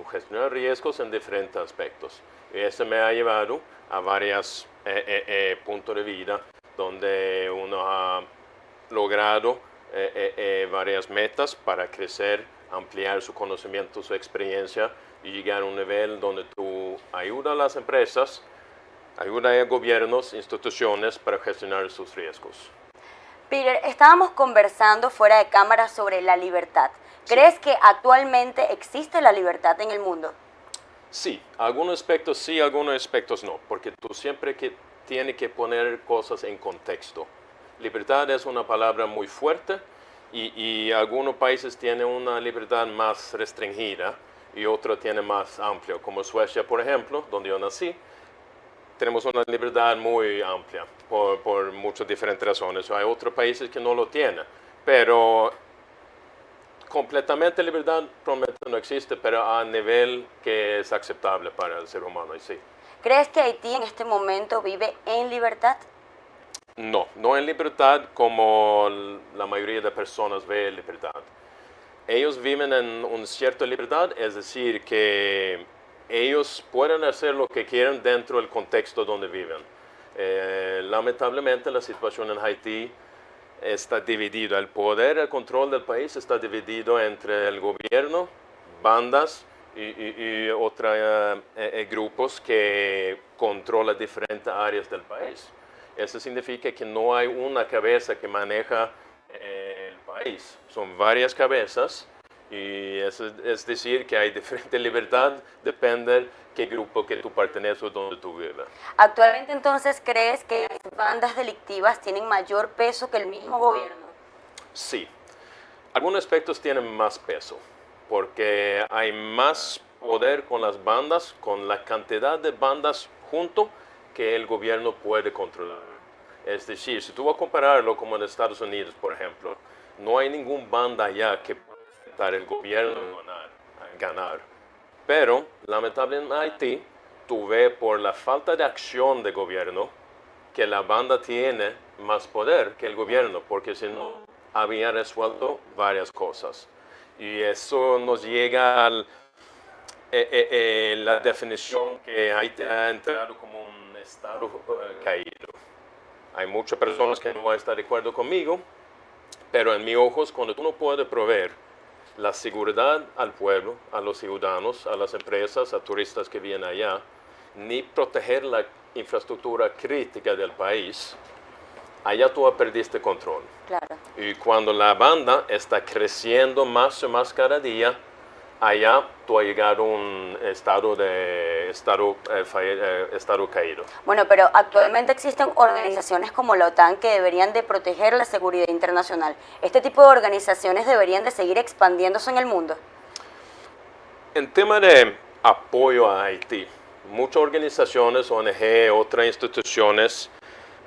gestionar riesgos en diferentes aspectos. Y eso me ha llevado a varios puntos de vida donde uno ha logrado varias metas para crecer, ampliar su conocimiento, su experiencia y llegar a un nivel donde tú ayudas a las empresas, ayudas a gobiernos, instituciones para gestionar sus riesgos. Peter, estábamos conversando fuera de cámara sobre la libertad. ¿Crees que actualmente existe la libertad en el mundo? Sí, algunos aspectos sí, algunos aspectos no, porque tú siempre tienes que poner cosas en contexto. Libertad es una palabra muy fuerte y algunos países tienen una libertad más restringida y otros tienen más amplia, como Suecia, por ejemplo, donde yo nací. Tenemos una libertad muy amplia por muchas diferentes razones. Hay otros países que no lo tienen, pero completamente libertad probablemente no existe, pero a nivel que es aceptable para el ser humano, y sí. ¿Crees que Haití en este momento vive en libertad? No, no en libertad como la mayoría de personas ve libertad. Ellos viven en una cierta libertad, es decir, que ellos pueden hacer lo que quieran dentro del contexto donde viven. Lamentablemente la situación en Haití está dividida. El poder, el control del país está dividido entre el gobierno, bandas y otros grupos que controlan diferentes áreas del país. Eso significa que no hay una cabeza que maneja el país. Son varias cabezas y eso es decir que hay diferente libertad, depende qué grupo que tú perteneces o donde tú vives. Actualmente entonces, ¿crees que las bandas delictivas tienen mayor peso que el mismo gobierno? Sí, algunos aspectos tienen más peso porque hay más poder con las bandas, con la cantidad de bandas junto que el gobierno puede controlar. Es decir, si tú vas a compararlo como en Estados Unidos, por ejemplo, no hay ninguna banda allá que pueda intentar el gobierno ganar. Pero, lamentablemente en Haití, tú ves por la falta de acción del gobierno que la banda tiene más poder que el gobierno, porque si no, había resuelto varias cosas. Y eso nos llega a la definición que Haití ha entrado como un estado caído. Hay muchas personas que no van a estar de acuerdo conmigo, pero en mis ojos, cuando tú no puedes proveer la seguridad al pueblo, a los ciudadanos, a las empresas, a turistas que vienen allá, ni proteger la infraestructura crítica del país, allá tú perdiste control. Claro. Y cuando la banda está creciendo más y más cada día, allá tú has llegado a un estado caído. Bueno, pero actualmente existen organizaciones como la OTAN que deberían de proteger la seguridad internacional. ¿Este tipo de organizaciones deberían de seguir expandiéndose en el mundo? En tema de apoyo a Haití, muchas organizaciones, ONG, otras instituciones,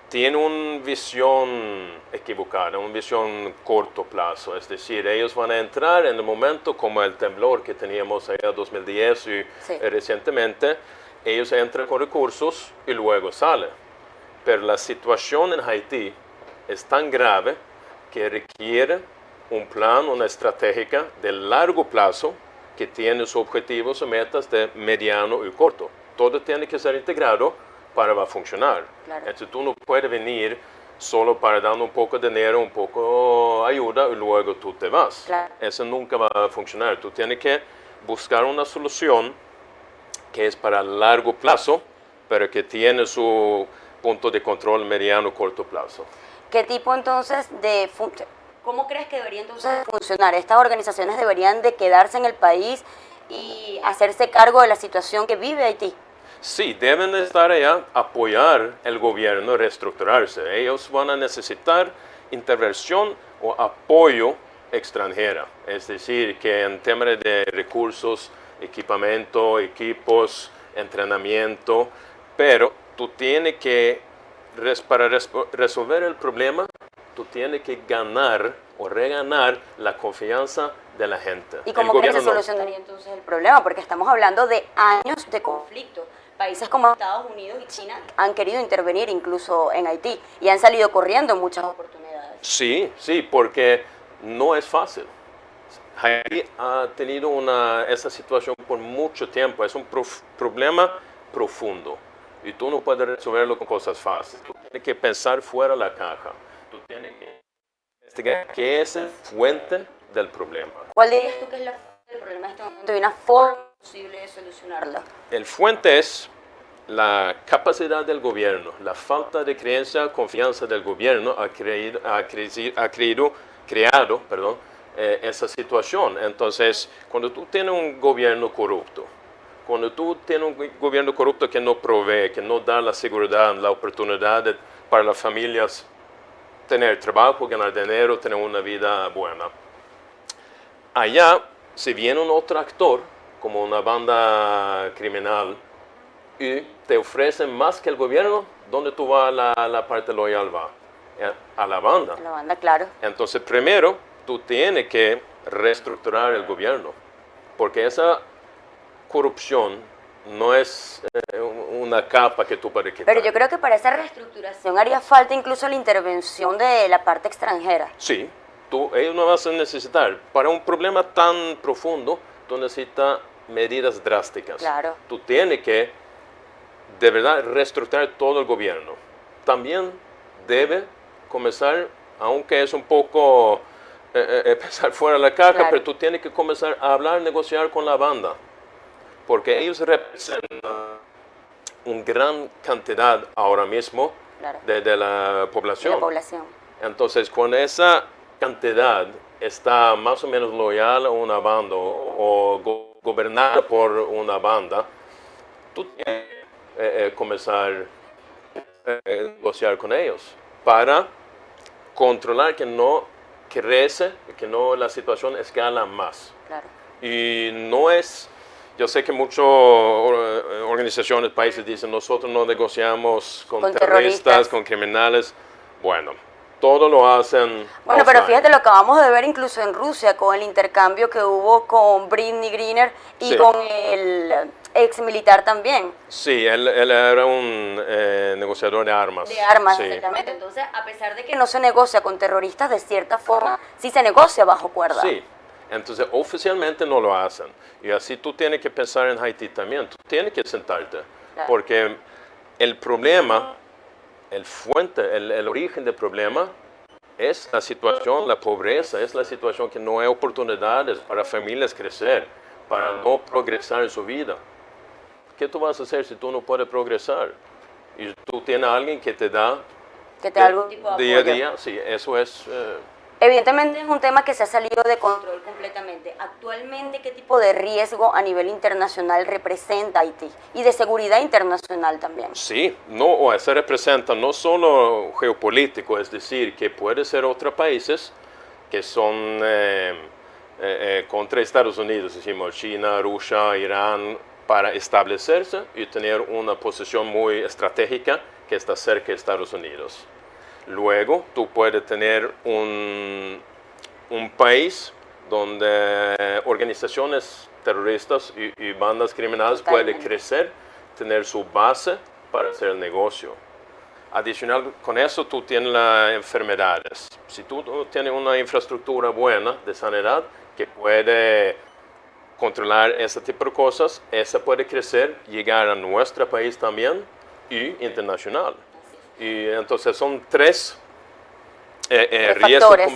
tienen una visión equivocada, una visión corto plazo. Es decir, ellos van a entrar en el momento como el temblor que teníamos allá en 2010 y Sí. Recientemente, ellos entran con recursos y luego salen. Pero la situación en Haití es tan grave que requiere un plan, una estrategia de largo plazo que tiene sus objetivos y metas de mediano y corto. Todo tiene que ser integrado para va a funcionar. Claro. Entonces tú no puedes venir solo para dar un poco de dinero, un poco de ayuda y luego tú te vas. Claro. Eso nunca va a funcionar. Tú tienes que buscar una solución que es para largo plazo, pero que tiene su punto de control mediano y corto plazo. ¿Qué tipo entonces cómo crees que debería entonces funcionar? ¿Estas organizaciones deberían de quedarse en el país y hacerse cargo de la situación que vive Haití? Sí, deben estar allá, apoyar el gobierno a reestructurarse. Ellos van a necesitar intervención o apoyo extranjera. Es decir, que en temas de recursos, equipamiento, equipos, entrenamiento, pero tú tienes que, para resolver el problema, tú tienes que ganar o reganar la confianza de la gente. ¿Y cómo crees que se solucionaría entonces el problema? Porque estamos hablando de años de conflicto. Países como Estados Unidos y China han querido intervenir incluso en Haití y han salido corriendo en muchas oportunidades. Sí, sí, porque no es fácil. Haití ha tenido esa situación por mucho tiempo. Es un problema profundo y tú no puedes resolverlo con cosas fáciles. Tú tienes que pensar fuera de la caja. Tú tienes que investigar qué es la fuente del problema. ¿Cuál dirías tú que es la fuente del problema en este momento y una forma posible de solucionarla? El fuente es la capacidad del gobierno, la falta de creencia, confianza del gobierno ha creado esa situación. Entonces, cuando tú tienes un gobierno corrupto, cuando tú tienes un gobierno corrupto que no provee, que no da la seguridad, la oportunidad para las familias tener trabajo, ganar dinero, tener una vida buena, allá, si viene un otro actor, como una banda criminal, y te ofrecen más que el gobierno, ¿dónde tú vas la parte loyal? Va a la banda. A la banda, claro. Entonces, primero, tú tienes que reestructurar el gobierno, porque esa corrupción no es una capa que tú puedes quitar. Pero yo creo que para esa reestructuración haría falta incluso la intervención de la parte extranjera. Sí, ellos no vas a necesitar. Para un problema tan profundo, tú necesitas medidas drásticas. Claro. Tú tienes que, de verdad, reestructurar todo el gobierno. También debe comenzar, aunque es un poco pensar fuera de la caja, claro, pero tú tienes que comenzar a hablar, negociar con la banda, porque ellos representan una gran cantidad ahora mismo claro, de la población. de la población. Entonces, cuando esa cantidad está más o menos loyal a una banda o gobernada por una banda, tú tienes que comenzar a negociar con ellos para controlar que no crece, que no la situación escala más. Claro. Y no es, yo sé que muchas organizaciones, países dicen, nosotros no negociamos con terroristas, con criminales. Bueno, todo lo hacen. Bueno, pero fíjate, lo acabamos de ver incluso en Rusia con el intercambio que hubo con Britney Griner y sí, con el ex militar también. Sí, él era un negociador de armas. De armas, sí, exactamente. Entonces, a pesar de que no se negocia con terroristas, de cierta forma, sí se negocia bajo cuerda. Sí, entonces oficialmente no lo hacen. Y así tú tienes que pensar en Haití también. Tú tienes que sentarte. Claro. Porque el problema, el origen del problema es la situación, la pobreza, es la situación que no hay oportunidades para familias crecer, para no progresar en su vida. ¿Qué tú vas a hacer si tú no puedes progresar? Y tú tienes a alguien que te da algún tipo de día a apoyo. día, sí, eso es. Evidentemente es un tema que se ha salido de control completamente. Actualmente, ¿qué tipo de riesgo a nivel internacional representa Haití? Y de seguridad internacional también. Sí, no, se representa no solo geopolítico, es decir, que puede ser otros países que son contra Estados Unidos, decimos China, Rusia, Irán, para establecerse y tener una posición muy estratégica que está cerca de Estados Unidos. Luego, tú puedes tener un país donde organizaciones terroristas y bandas criminales pueden crecer, tener su base para hacer el negocio. Adicional con eso, tú tienes las enfermedades. Si tú tienes una infraestructura buena de sanidad que puede controlar ese tipo de cosas, esa puede crecer, llegar a nuestro país también y internacional. Y entonces son tres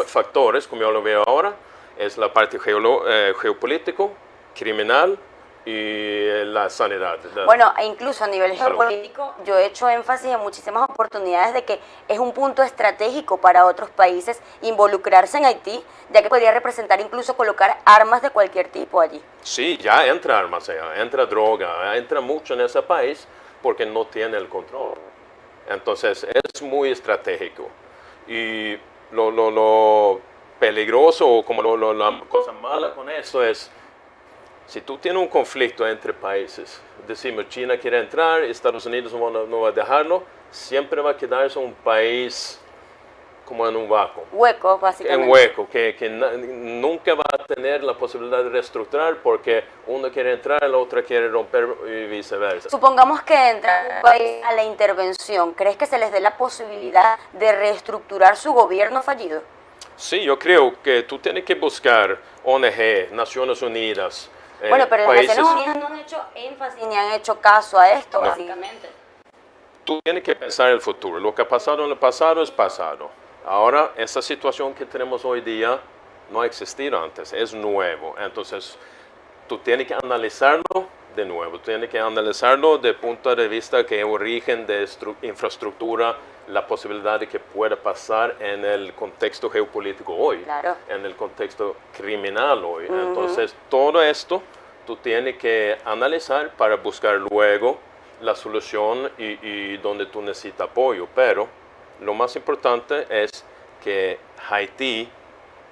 factores, como yo lo veo ahora, es la parte geopolítico, criminal y la sanidad. Bueno, e incluso a nivel geopolítico, yo he hecho énfasis en muchísimas oportunidades de que es un punto estratégico para otros países involucrarse en Haití, ya que podría representar incluso colocar armas de cualquier tipo allí. Sí, ya entra armas allá, entra droga, entra mucho en ese país porque no tiene el control. Entonces es muy estratégico. Y lo peligroso o como la cosa mala con eso es, si tú tienes un conflicto entre países, decimos China quiere entrar, Estados Unidos no va a dejarlo, siempre va a quedarse un país como en un vacuo. Hueco, básicamente. En hueco, que nunca va a tener la posibilidad de reestructurar porque uno quiere entrar, el otro quiere romper y viceversa. Supongamos que entra un país a la intervención, ¿crees que se les dé la posibilidad de reestructurar su gobierno fallido? Sí, yo creo que tú tienes que buscar ONG, Naciones Unidas, Bueno, pero las países. Naciones Unidas no han hecho énfasis ni han hecho caso a esto, No. básicamente. Tú tienes que pensar en el futuro. Lo que ha pasado en el pasado es pasado. Ahora, esa situación que tenemos hoy día no ha existido antes, es nuevo. Entonces, tú tienes que analizarlo de nuevo, tienes que analizarlo desde el punto de vista que origen de infraestructura, la posibilidad de que pueda pasar en el contexto geopolítico hoy, Claro. en el contexto criminal hoy. Entonces, todo esto tú tienes que analizar para buscar luego la solución y donde tú necesitas apoyo. Pero lo más importante es que Haití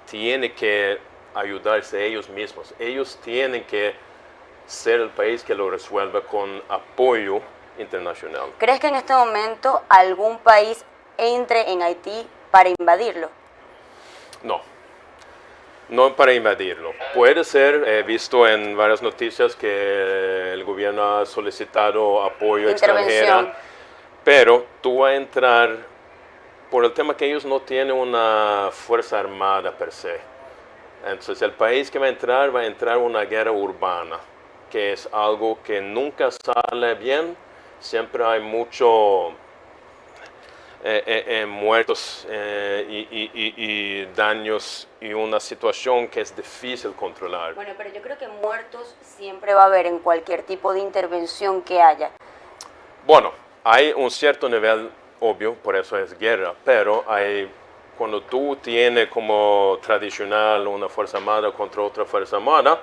tiene que ayudarse ellos mismos. Ellos tienen que ser el país que lo resuelva con apoyo internacional. ¿Crees que en este momento algún país entre en Haití para invadirlo? No, no para invadirlo. Puede ser, he visto en varias noticias que el gobierno ha solicitado apoyo extranjero, pero tú vas a entrar por el tema que ellos no tienen una fuerza armada per se. Entonces el país que va a entrar una guerra urbana, que es algo que nunca sale bien, siempre hay mucho muertos y daños y una situación que es difícil controlar. Bueno, pero yo creo que muertos siempre va a haber en cualquier tipo de intervención que haya. Bueno, hay un cierto nivel obvio, por eso es guerra, pero cuando tú tienes como tradicional una fuerza armada contra otra fuerza armada,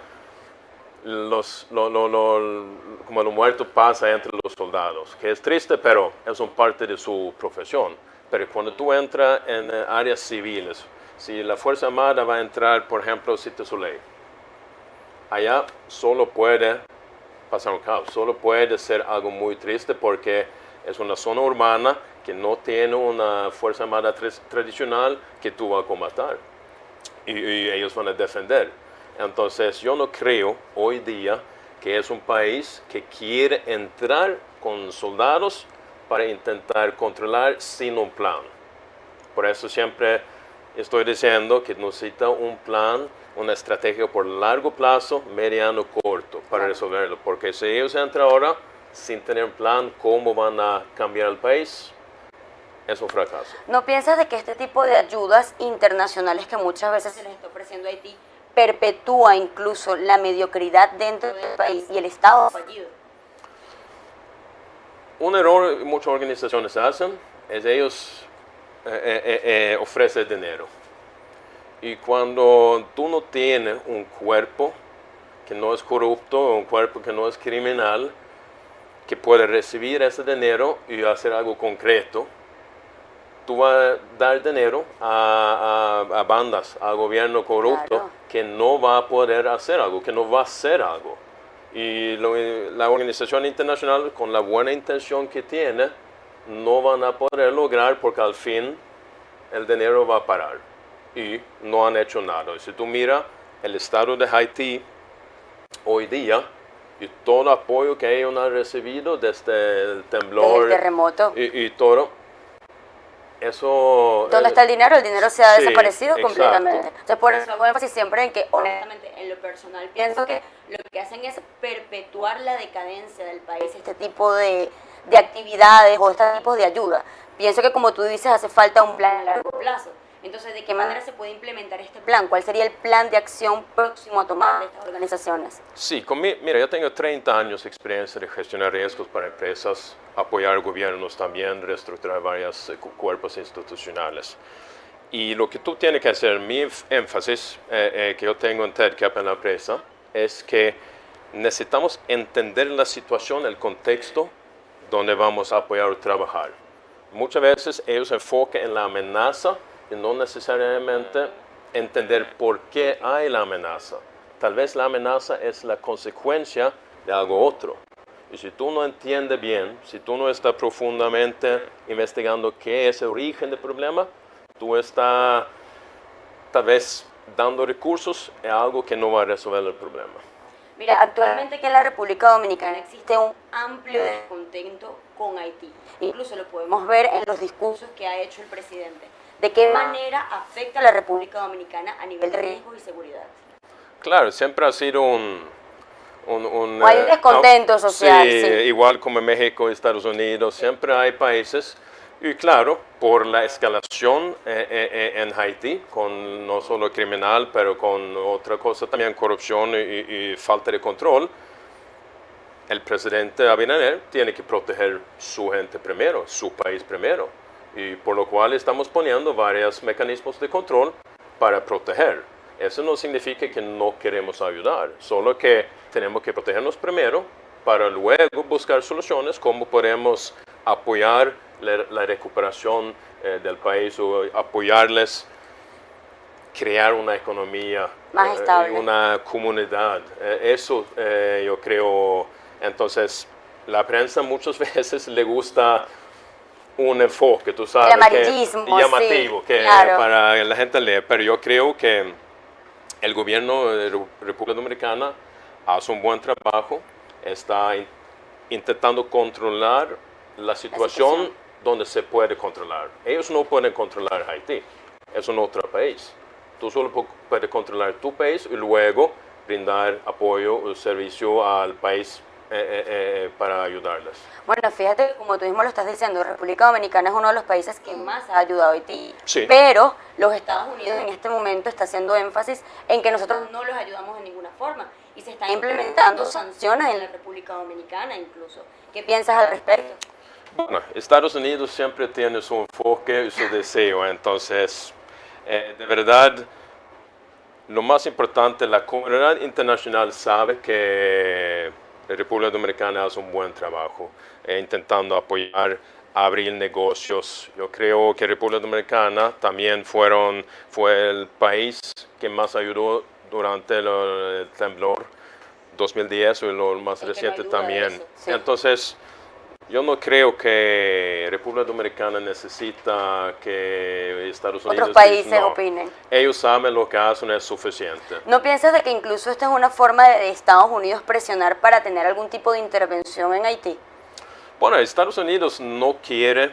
como lo muerto pasa entre los soldados, que es triste, pero es una parte de su profesión. Pero cuando tú entras en áreas civiles, si la Fuerza Armada va a entrar, por ejemplo, Cité Soleil, allá solo puede pasar un caos, solo puede ser algo muy triste porque es una zona urbana que no tiene una Fuerza Armada tradicional que tú vas a combatir y ellos van a defender. Entonces yo no creo hoy día que es un país que quiere entrar con soldados para intentar controlar sin un plan. Por eso siempre estoy diciendo que necesita un plan, una estrategia por largo plazo, mediano, corto, para resolverlo. Porque si ellos entran ahora sin tener un plan, ¿cómo van a cambiar el país? Es un fracaso. ¿No piensas de que este tipo de ayudas internacionales que muchas veces se les está ofreciendo a Haití perpetúa incluso la mediocridad dentro del país y el Estado fallido? Un error que muchas organizaciones hacen es ellos ofrecen dinero. Y cuando tú no tienes un cuerpo que no es corrupto, un cuerpo que no es criminal, que puede recibir ese dinero y hacer algo concreto, tú vas a dar dinero a bandas, al gobierno corrupto, Claro, que no va a poder hacer algo, que no va a hacer algo. Y la organización internacional, con la buena intención que tiene, no van a poder lograr porque al fin el dinero va a parar. Y no han hecho nada. Y si tú miras el estado de Haití hoy día y todo el apoyo que ellos han recibido desde el temblor, desde el terremoto. y todo, eso... ¿Dónde está el dinero? El dinero se ha sí, desaparecido completamente. exacto. Entonces, por eso hago énfasis siempre en que, honestamente, en lo personal, pienso que lo que hacen es perpetuar la decadencia del país, este tipo de actividades o este tipo de ayuda. Pienso que, como tú dices, hace falta un plan a largo plazo. Entonces, ¿de qué manera se puede implementar este plan? ¿Cuál sería el plan de acción próximo a tomar de estas organizaciones? Sí, mira, yo tengo 30 años de experiencia de gestionar riesgos para empresas, apoyar gobiernos también, reestructurar varios cuerpos institucionales. Y lo que tú tienes que hacer, mi énfasis que yo tengo en TEDCAP en la empresa, es que necesitamos entender la situación, el contexto donde vamos a apoyar o trabajar. Muchas veces ellos se enfocan en la amenaza y no necesariamente entender por qué hay la amenaza. Tal vez la amenaza es la consecuencia de algo otro. Y si tú no entiendes bien, si tú no estás profundamente investigando qué es el origen del problema, tú estás tal vez dando recursos a algo que no va a resolver el problema. Mira, actualmente aquí en la República Dominicana existe un amplio descontento con Haití. Incluso lo podemos ver en los discursos que ha hecho el presidente. ¿De qué manera afecta a la República Dominicana a nivel de riesgos y seguridad? Claro, siempre ha sido O hay un descontento social. Sí, Sí. igual como en México y Estados Unidos, siempre hay países, y claro, por la escalación en Haití, con no solo criminal, pero con otra cosa también, corrupción y falta de control, el presidente Abinader tiene que proteger su gente primero, su país primero, y por lo cual estamos poniendo varios mecanismos de control para proteger. Eso no significa que no queremos ayudar, solo que tenemos que protegernos primero para luego buscar soluciones, como podemos apoyar la recuperación del país o apoyarles crear una economía más estable, una comunidad. Eso yo creo. Entonces, la prensa muchas veces le gusta un enfoque, tú sabes, el amarillismo, llamativo, sí, que claro. para la gente leer, pero yo creo que el gobierno de República Dominicana hace un buen trabajo, está intentando controlar la situación donde se puede controlar. Ellos no pueden controlar Haití, es un otro país. Tú solo puedes controlar tu país y luego brindar apoyo o servicio al país para ayudarles. Bueno, fíjate que como tú mismo lo estás diciendo, República Dominicana es uno de los países que más ha ayudado a Haití. Sí. Pero los Estados Unidos en este momento está haciendo énfasis en que nosotros no los ayudamos de ninguna forma. Y se están implementando sanciones en la República Dominicana incluso. ¿Qué piensas al respecto? Bueno, Estados Unidos siempre tiene su enfoque y su deseo, entonces, de verdad, lo más importante, la comunidad internacional sabe que la República Dominicana hace un buen trabajo intentando apoyar, abrir negocios. Yo creo que República Dominicana también fue el país que más ayudó durante el temblor 2010 y lo más reciente también. Eso, sí. Entonces, yo no creo que República Dominicana necesita que Estados Unidos... Otros países no. opinen. Ellos saben lo que hacen es suficiente. ¿No piensas de que incluso esta es una forma de Estados Unidos presionar para tener algún tipo de intervención en Haití? Bueno, Estados Unidos no quiere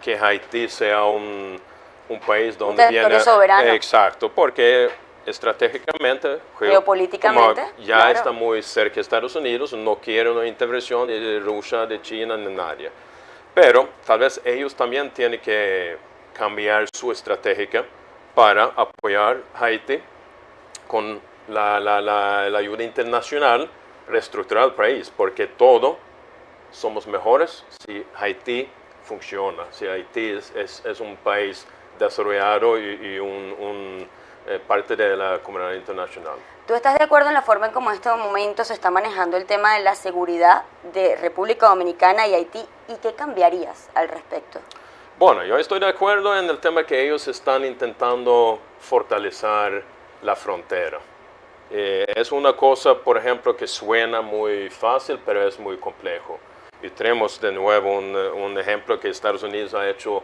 que Haití sea un país donde territorio soberano. Exacto, porque estratégicamente, geopolíticamente, como ya claro, está muy cerca de Estados Unidos, no quiere una intervención de Rusia, de China, ni nadie. Pero tal vez ellos también tienen que cambiar su estrategia para apoyar a Haití con la ayuda internacional, reestructurar el país, porque todo somos mejores si Haití funciona, si Haití es un país desarrollado y parte de la comunidad internacional. ¿Tú estás de acuerdo en la forma en cómo en este momento se está manejando el tema de la seguridad de República Dominicana y Haití? ¿Y qué cambiarías al respecto? Bueno, yo estoy de acuerdo en el tema que ellos están intentando fortalecer la frontera. Es una cosa, por ejemplo, que suena muy fácil, pero es muy complejo. Y tenemos de nuevo un ejemplo que Estados Unidos ha hecho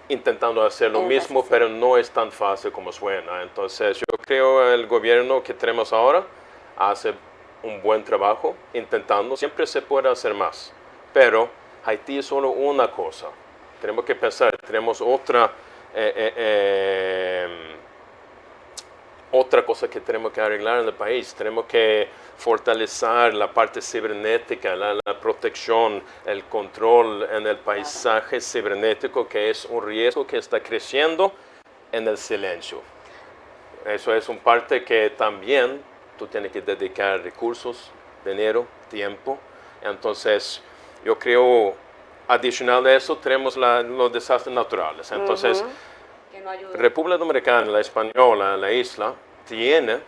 intentando hacer lo mismo, pero no es tan fácil como suena. Entonces, yo creo que el gobierno que tenemos ahora hace un buen trabajo intentando. Siempre se puede hacer más, pero Haití es solo una cosa. Tenemos que pensar, tenemos otra cosa que tenemos que arreglar en el país. Tenemos que fortalecer la parte cibernética, la protección, el control en el paisaje cibernético, que es un riesgo que está creciendo en el silencio. Eso es una parte que también tú tienes que dedicar recursos, dinero, tiempo. Entonces, yo creo, adicional a eso, tenemos los desastres naturales. Entonces, que no ayuda. República Dominicana, la española, la isla, tiene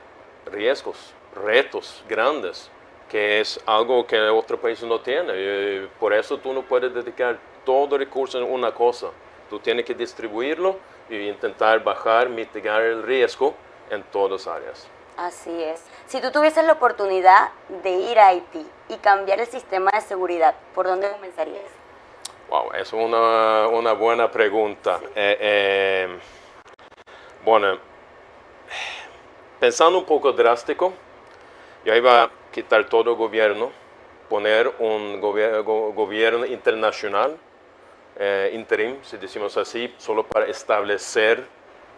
riesgos, retos grandes, que es algo que otro país no tiene. Y por eso tú no puedes dedicar todo el recurso en una cosa. Tú tienes que distribuirlo e intentar bajar, mitigar el riesgo en todas las áreas. Así es. Si tú tuvieses la oportunidad de ir a Haití y cambiar el sistema de seguridad, ¿por dónde comenzarías? Wow, es una buena pregunta. Bueno, pensando un poco drástico, yo iba a quitar todo el gobierno, poner un gobierno internacional interim, si decimos así, solo para establecer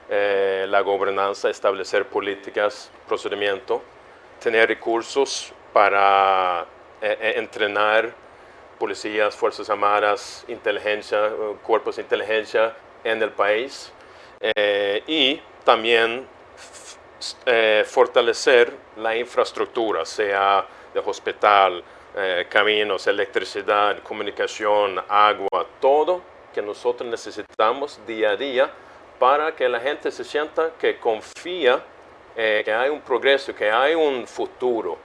la gobernanza, establecer políticas, procedimiento, tener recursos para entrenar policías, fuerzas armadas, inteligencia, cuerpos de inteligencia en el país y también fortalecer la infraestructura, sea de hospital, caminos, electricidad, comunicación, agua, todo que nosotros necesitamos día a día para que la gente se sienta que confía que hay un progreso, que hay un futuro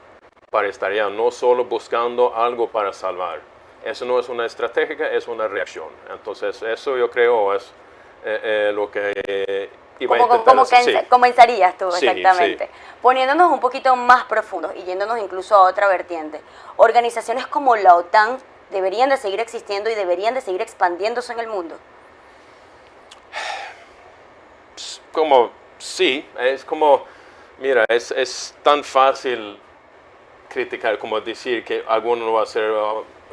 para estar allá, no solo buscando algo para salvar. Eso no es una estrategia, es una reacción. Entonces, eso yo creo es lo que iba a intentar hacer. Sí. Comenzarías tú, Sí, exactamente. sí. Poniéndonos un poquito más profundos y yéndonos incluso a otra vertiente. Organizaciones como la OTAN deberían de seguir existiendo y deberían de seguir expandiéndose en el mundo. Sí, es como, mira, es tan fácil criticar como decir que alguno lo va a hacer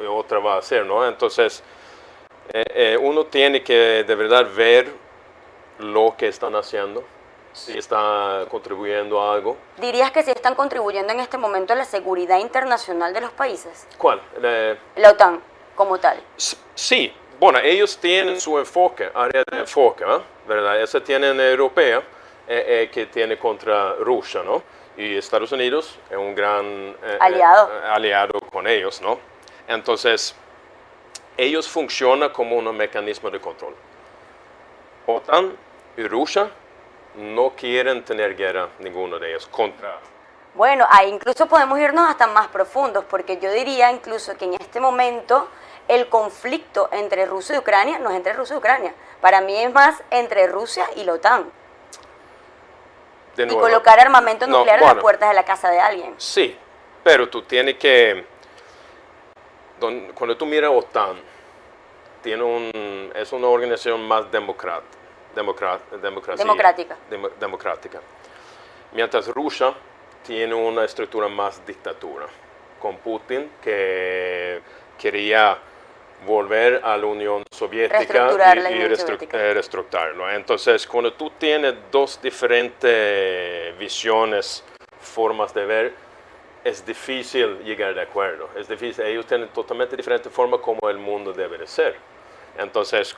y otra va a hacer, ¿no? Entonces, uno tiene que de verdad ver lo que están haciendo, si está contribuyendo a algo. ¿Dirías que sí están contribuyendo en este momento a la seguridad internacional de los países? ¿Cuál? La OTAN, como tal. Sí, bueno, ellos tienen su enfoque, área de enfoque, ¿verdad? Esa tienen europea, que tiene contra Rusia, ¿no? Y Estados Unidos es un gran aliado con ellos, ¿no? Entonces, ellos funcionan como un mecanismo de control. OTAN y Rusia no quieren tener guerra, ninguno de ellos, contra. Bueno, ahí incluso podemos irnos hasta más profundos, porque yo diría incluso que en este momento el conflicto entre Rusia y Ucrania no es entre Rusia y Ucrania. Para mí es más entre Rusia y la OTAN. De nuevo, y colocar armamento nuclear en las puertas de la casa de alguien. Sí, pero tú tienes que... Cuando tú miras OTAN, es una organización más democrática. Mientras Rusia tiene una estructura más dictadura, con Putin que quería volver a la Unión Soviética y reestructurarlo. Entonces, cuando tú tienes dos diferentes visiones, formas de ver, es difícil llegar de acuerdo. Es difícil. Ellos tienen totalmente diferente forma como el mundo debe de ser. Entonces,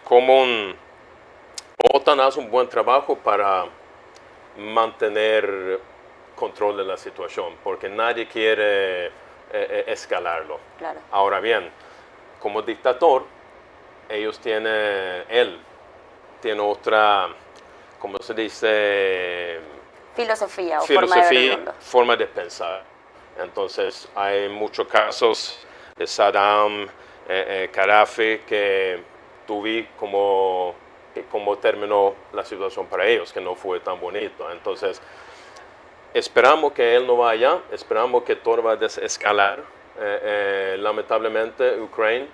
OTAN hace un buen trabajo para mantener control de la situación, porque nadie quiere escalarlo. Claro. Ahora bien, como dictador, él tiene otra, ¿cómo se dice? Filosofía forma de pensar. Entonces, hay muchos casos de Saddam, Gaddafi, que tú vi cómo terminó la situación para ellos, que no fue tan bonito. Entonces, esperamos que él no vaya, esperamos que todo va a desescalar. Lamentablemente, Ucrania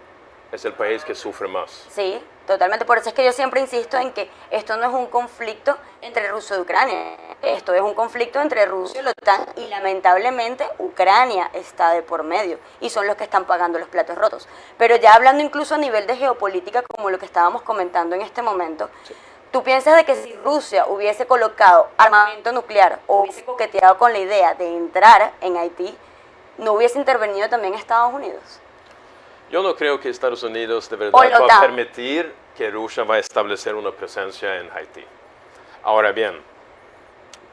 es el país que sufre más. Sí, totalmente. Por eso es que yo siempre insisto en que esto no es un conflicto entre Rusia y Ucrania. Esto es un conflicto entre Rusia y la OTAN y lamentablemente Ucrania está de por medio y son los que están pagando los platos rotos. Pero ya hablando incluso a nivel de geopolítica, como lo que estábamos comentando en este momento, sí. ¿Tú piensas de que si Rusia hubiese colocado armamento nuclear o hubiese coqueteado con la idea de entrar en Haití, no hubiese intervenido también Estados Unidos? Yo no creo que Estados Unidos de verdad va a permitir que Rusia va a establecer una presencia en Haití. Ahora bien,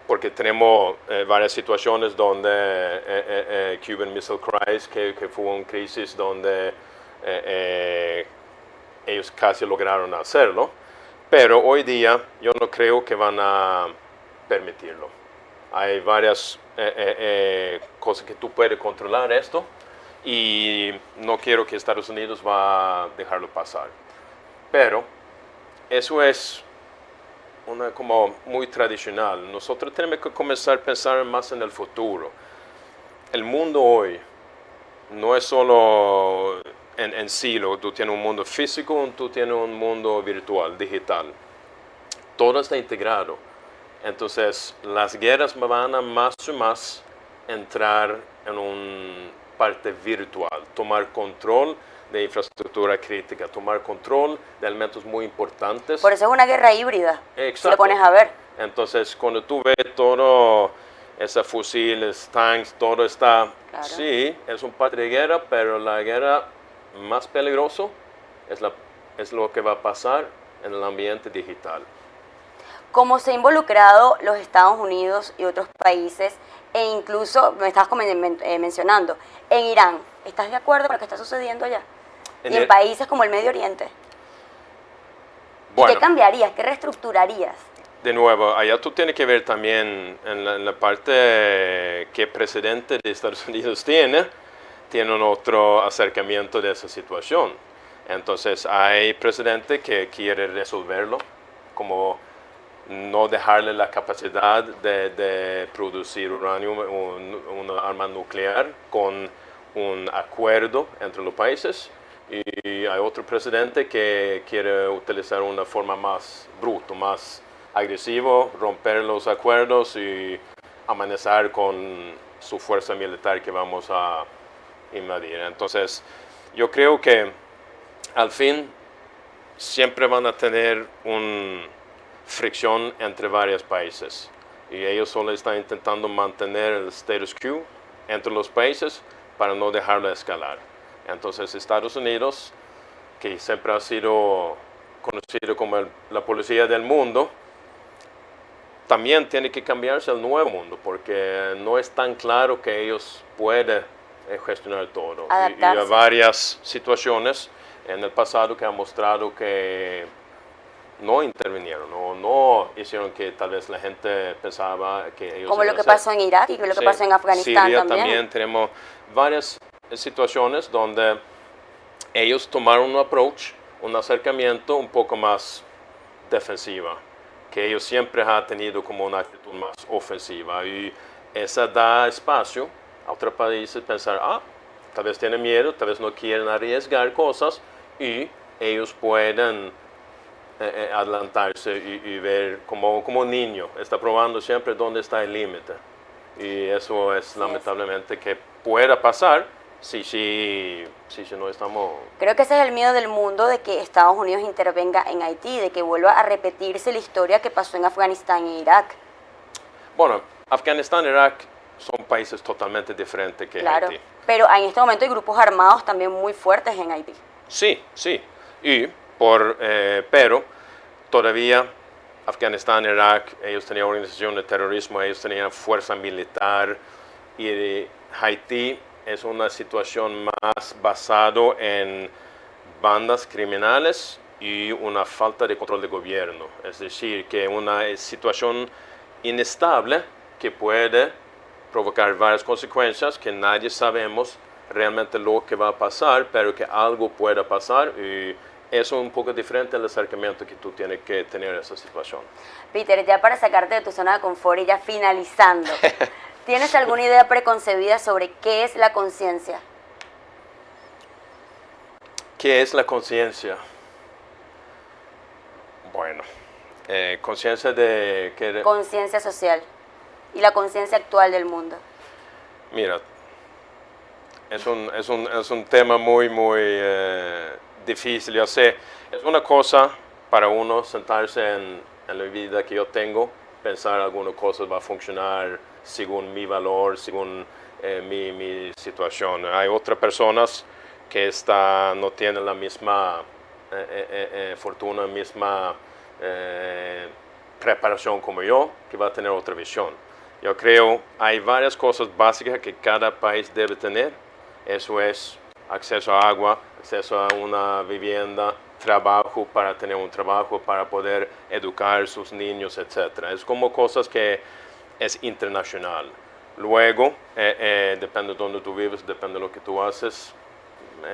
porque tenemos varias situaciones donde Cuban Missile Crisis, que fue una crisis donde ellos casi lograron hacerlo, pero hoy día yo no creo que van a permitirlo. Hay varias cosas que tú puedes controlar esto, y no quiero que Estados Unidos va a dejarlo pasar. Pero eso es como muy tradicional. Nosotros tenemos que comenzar a pensar más en el futuro. El mundo hoy no es solo en silo. Tú tienes un mundo físico, tú tienes un mundo virtual, digital. Todo está integrado. Entonces, las guerras van a más y más entrar en parte virtual, tomar control de infraestructura crítica, tomar control de elementos muy importantes. Por eso es una guerra híbrida, Exacto. si lo pones a ver. Entonces, cuando tú ves todo, esos fusiles, tanks, todo está, Claro. sí, es un parte de guerra, pero la guerra más peligrosa es lo que va a pasar en el ambiente digital. ¿Cómo se han involucrado los Estados Unidos y otros países, e incluso, me estabas mencionando, en Irán? ¿Estás de acuerdo con lo que está sucediendo allá? Y en países como el Medio Oriente. Bueno, ¿qué cambiarías? ¿Qué reestructurarías? De nuevo, allá tú tienes que ver también en la parte que el presidente de Estados Unidos tiene un otro acercamiento de esa situación. Entonces, hay presidente que quiere resolverlo, como no dejarle la capacidad de producir uranio, una arma nuclear, con un acuerdo entre los países. Y hay otro presidente que quiere utilizar una forma más bruta, más agresivo, romper los acuerdos y amenazar con su fuerza militar que vamos a invadir. Entonces, yo creo que al fin siempre van a tener una fricción entre varios países y ellos solo están intentando mantener el status quo entre los países para no dejarlo escalar. Entonces, Estados Unidos, que siempre ha sido conocido como la policía del mundo, también tiene que cambiarse al nuevo mundo, porque no es tan claro que ellos pueden gestionar todo. Y hay varias situaciones en el pasado que han mostrado que no intervinieron o no hicieron que tal vez la gente pensaba que ellos... Como lo que pasó en Irak y lo que pasó en Afganistán Siria también. Tenemos varias situaciones donde ellos tomaron un approach, un acercamiento un poco más defensiva, que ellos siempre han tenido como una actitud más ofensiva, y esa da espacio a otros países pensar, tal vez tienen miedo, tal vez no quieren arriesgar cosas, y ellos pueden adelantarse y ver como un niño, está probando siempre dónde está el límite, y eso es lamentablemente que pueda pasar si no estamos... Creo que ese es el miedo del mundo, de que Estados Unidos intervenga en Haití, de que vuelva a repetirse la historia que pasó en Afganistán e Irak. Bueno, Afganistán e Irak son países totalmente diferentes que Haití. Pero en este momento hay grupos armados también muy fuertes en Haití. Sí, pero todavía Afganistán e Irak, ellos tenían organización de terrorismo, ellos tenían fuerza militar, y Haití es una situación más basada en bandas criminales y una falta de control de gobierno. Es decir, que una situación inestable que puede provocar varias consecuencias que nadie sabemos realmente lo que va a pasar, pero que algo pueda pasar, y eso es un poco diferente al acercamiento que tú tienes que tener a esa situación. Peter, ya para sacarte de tu zona de confort y ya finalizando, ¿tienes alguna idea preconcebida sobre qué es la conciencia? ¿Qué es la conciencia? Bueno, conciencia de... Conciencia social y la conciencia actual del mundo. Mira, es un tema muy difícil. Yo sé, es una cosa para uno sentarse en la vida que yo tengo, pensar algunas cosas va a funcionar según mi valor, según mi situación. Hay otras personas que no tienen la misma fortuna, misma preparación como yo, que va a tener otra visión. Yo creo hay varias cosas básicas que cada país debe tener. Eso es acceso a agua, acceso a una vivienda, trabajo para tener un trabajo, para poder educar a sus niños, etc. Es como cosas que es internacional. Luego, depende de dónde tú vives, depende de lo que tú haces,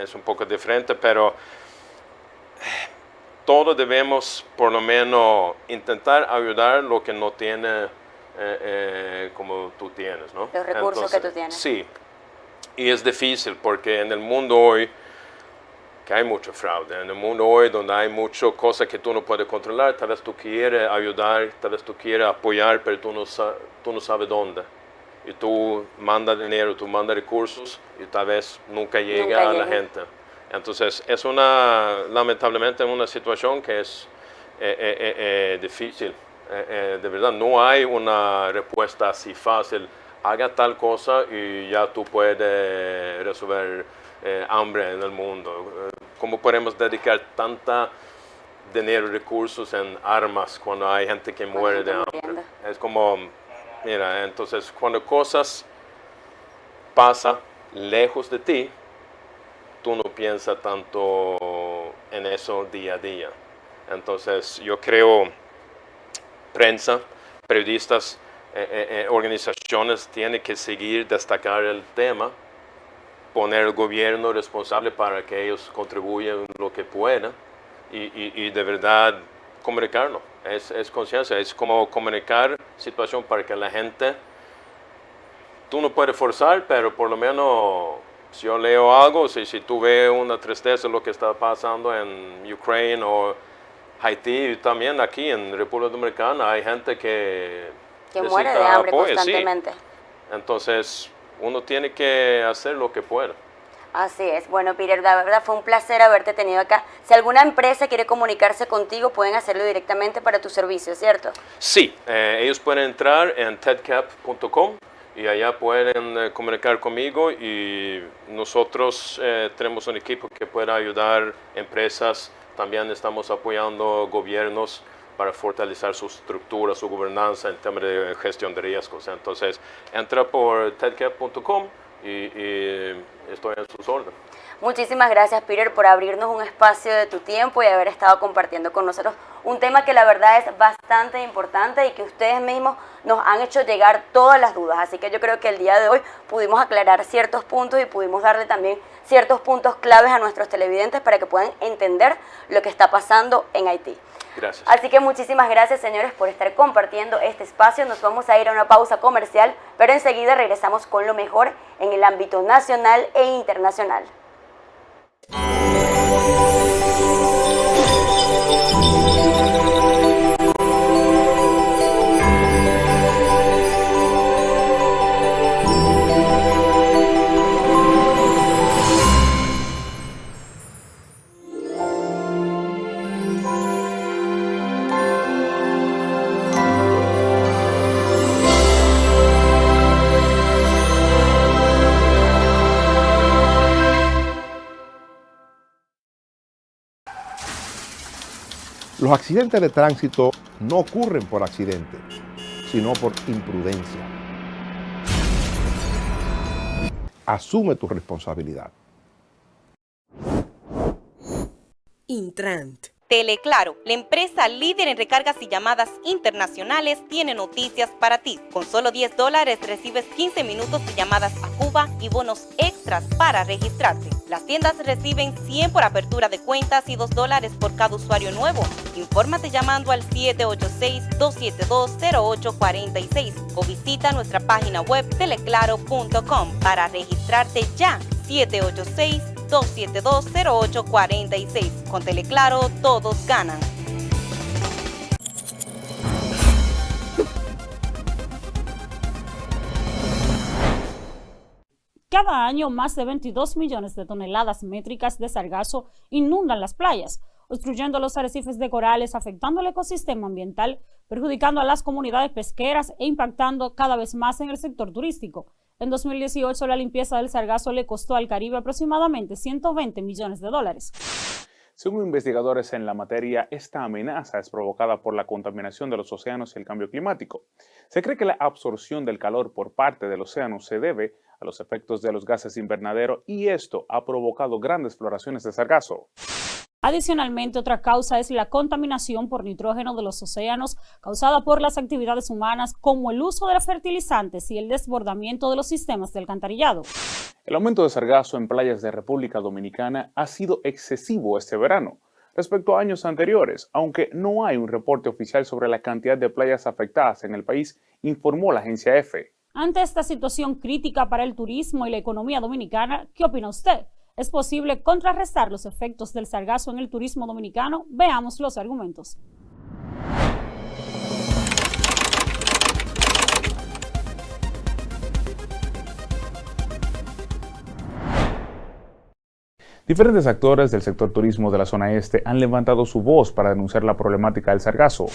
es un poco diferente, pero todos debemos por lo menos intentar ayudar lo que no tiene como tú tienes, ¿no? Los recursos que tú tienes. Sí, y es difícil porque en el mundo hoy, que hay mucho fraude, en el mundo hoy donde hay muchas cosas que tú no puedes controlar, tal vez tú quieres ayudar, tal vez tú quieres apoyar, pero tú no sabes dónde. y tú mandas dinero, tú mandas recursos y tal vez nunca llega a la gente. Entonces es lamentablemente una situación que es difícil. De verdad, no hay una respuesta así fácil. Haga tal cosa y ya tú puedes resolver hambre en el mundo. ¿Cómo podemos dedicar tanta dinero y recursos en armas cuando hay gente que muere de hambre? Es como, mira, entonces cuando cosas pasan lejos de ti, tú no piensas tanto en eso día a día. Entonces yo creo prensa, periodistas, organizaciones tienen que seguir destacar el tema, poner al gobierno responsable para que ellos contribuyan lo que puedan y de verdad comunicarlo. Es conciencia, es como comunicar situación para que la gente, tú no puedes forzar, pero por lo menos si yo leo algo, si tú ves una tristeza lo que está pasando en Ucrania o Haití, también aquí en República Dominicana hay gente que muere de hambre apoyo, constantemente. Sí. Entonces, uno tiene que hacer lo que pueda. Así es. Bueno, Peter, la verdad fue un placer haberte tenido acá. Si alguna empresa quiere comunicarse contigo, pueden hacerlo directamente para tu servicio, ¿cierto? Sí, ellos pueden entrar en tedcap.com y allá pueden comunicar conmigo y nosotros tenemos un equipo que puede ayudar empresas. También estamos apoyando gobiernos para fortalecer su estructura, su gobernanza en temas de gestión de riesgos. Entonces, entra por tedcap.com y estoy en sus órdenes. Muchísimas gracias, Peter, por abrirnos un espacio de tu tiempo y haber estado compartiendo con nosotros un tema que la verdad es bastante importante y que ustedes mismos nos han hecho llegar todas las dudas. Así que yo creo que el día de hoy pudimos aclarar ciertos puntos y pudimos darle también ciertos puntos claves a nuestros televidentes para que puedan entender lo que está pasando en Haití. Gracias. Así que muchísimas gracias, señores, por estar compartiendo este espacio. Nos vamos a ir a una pausa comercial, pero enseguida regresamos con lo mejor en el ámbito nacional e internacional. Los accidentes de tránsito no ocurren por accidente, sino por imprudencia. Asume tu responsabilidad. Intrant. Teleclaro, la empresa líder en recargas y llamadas internacionales, tiene noticias para ti. Con solo $10 recibes 15 minutos de llamadas a Cuba y bonos extras para registrarte. Las tiendas reciben 100 por apertura de cuentas y $2 por cada usuario nuevo. Infórmate llamando al 786-272-0846 o visita nuestra página web teleclaro.com para registrarte ya. 786-272-0846. Con Teleclaro, todos ganan. Cada año, más de 22 millones de toneladas métricas de sargazo inundan las playas, obstruyendo los arrecifes de corales, afectando el ecosistema ambiental, perjudicando a las comunidades pesqueras e impactando cada vez más en el sector turístico. En 2018, la limpieza del sargazo le costó al Caribe aproximadamente $120 millones. Según investigadores en la materia, esta amenaza es provocada por la contaminación de los océanos y el cambio climático. Se cree que la absorción del calor por parte del océano se debe a los efectos de los gases invernadero y esto ha provocado grandes floraciones de sargazo. Adicionalmente, otra causa es la contaminación por nitrógeno de los océanos causada por las actividades humanas como el uso de fertilizantes y el desbordamiento de los sistemas de alcantarillado. El aumento de sargazo en playas de República Dominicana ha sido excesivo este verano respecto a años anteriores, aunque no hay un reporte oficial sobre la cantidad de playas afectadas en el país, informó la agencia EFE. Ante esta situación crítica para el turismo y la economía dominicana, ¿qué opina usted? ¿Es posible contrarrestar los efectos del sargazo en el turismo dominicano? Veamos los argumentos. Diferentes actores del sector turismo de la zona este han levantado su voz para denunciar la problemática del sargazo.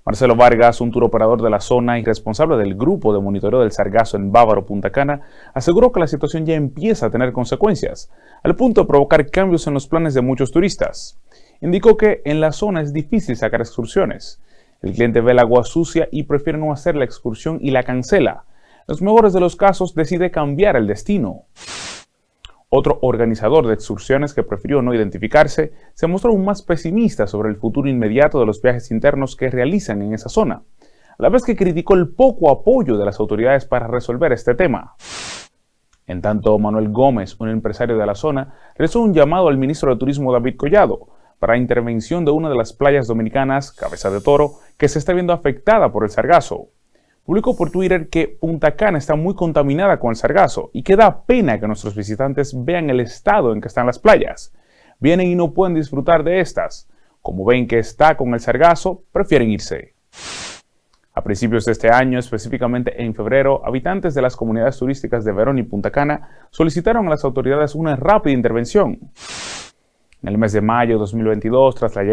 Marcelo Vargas, un turoperador de la zona y responsable del grupo de monitoreo del sargazo en Bávaro, Punta Cana, aseguró que la situación ya empieza a tener consecuencias, al punto de provocar cambios en los planes de muchos turistas. Indicó que en la zona es difícil sacar excursiones. El cliente ve el agua sucia y prefiere no hacer la excursión y la cancela. En los mejores de los casos decide cambiar el destino. Otro organizador de excursiones que prefirió no identificarse se mostró aún más pesimista sobre el futuro inmediato de los viajes internos que realizan en esa zona, a la vez que criticó el poco apoyo de las autoridades para resolver este tema. En tanto, Manuel Gómez, un empresario de la zona, realizó un llamado al ministro de Turismo David Collado para la intervención de una de las playas dominicanas, Cabeza de Toro, que se está viendo afectada por el sargazo. Publicó por Twitter que Punta Cana está muy contaminada con el sargazo y que da pena que nuestros visitantes vean el estado en que están las playas. Vienen y no pueden disfrutar de estas. Como ven que está con el sargazo, prefieren irse. A principios de este año, específicamente en febrero, habitantes de las comunidades turísticas de Verón y Punta Cana solicitaron a las autoridades una rápida intervención. En el mes de mayo de 2022, tras la